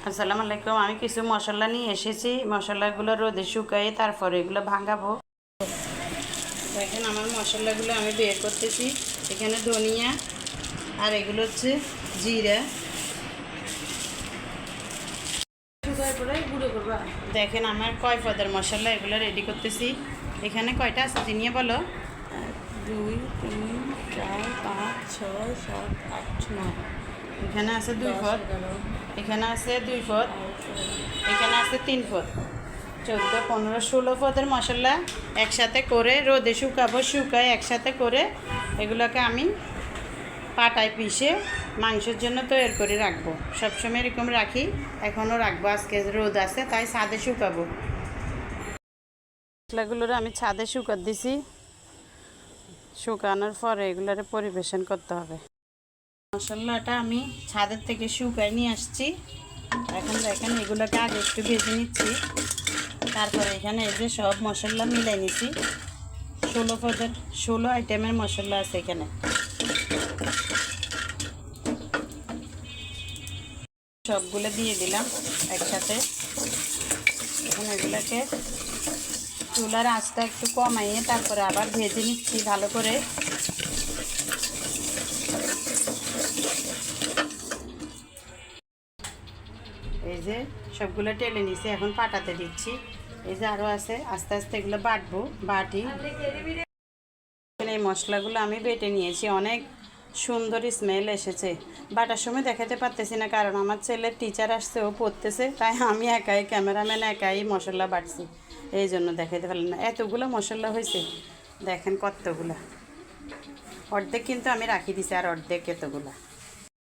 আসসালামু আলাইকুম। আমি কিছু মশলা নিয়ে এসেছি। মশলাগুলো রোদে শুকাই তারপরে এগুলো ভাঙাবো। দেখেন আমার মশলাগুলো আমি বের করতেছি। এখানে ধনিয়া আর এগুলো হচ্ছে জিরা। দেখেন আমার কয় পদের মশলা এগুলো রেডি করতেছি। এখানে কয়টা আছে চিনিয়ে বলো? 2 3 4 5 6 7 8 9। এখানে আছে 2 পদ, এখানে আছে 2 পদ, এখানে আছে 3 পদ। 14 15 16 পদের মশলা একসাথে করে রোদে শুকাবো। শুকায় একসাথে করে এগুলোকে আমি পাটায় পিষে মাংসের জন্য তৈরি করে রাখবো। সবসময় এরকম রাখি, এখনও রাখবো। আজকে রোদ আছে তাই ছাদে শুকাবো। মশলাগুলোর আমি ছাদে শুকা দিছি। শুকানোর পরে এগুলোরে পরিবেশন করতে হবে। মশলাটা আমি ছাদের থেকে শুকাই নিয়ে আসছি। এখন দেখেন এগুলোকে আগে একটু ভেজে নিচ্ছি। তারপরে এখানে এই যে সব মশলা মিলাই নিছি। 16 আইটেমের মশলা আছে এখানে। সবগুলো দিয়ে দিলাম একসাথে। এখন এগুলোকে চুলার আঁচটা একটু কমাইয়ে তারপরে আবার ভেজে নিচ্ছি ভালো করে। এই যে সবগুলো টেলে নিছি, এখন পাটাতে দিচ্ছি। এই যে আরও আছে, আস্তে আস্তে এগুলো বাটবো। বাটি এই মশলাগুলো আমি বেটে নিয়েছি। অনেক সুন্দর স্মেল এসেছে। বাটার সময় দেখাতে পারতেছি না কারণ আমার ছেলের টিচার আসছে, ও পড়তেছে, তাই আমি একাই ক্যামেরাম্যান একাই মশলা বাটছি, এই জন্য দেখাতে পারলাম না। এতগুলো মশলা হয়েছে দেখেন কতগুলো। অর্ধেক কিন্তু আমি রাখি দিছি আর অর্ধেক এতগুলো।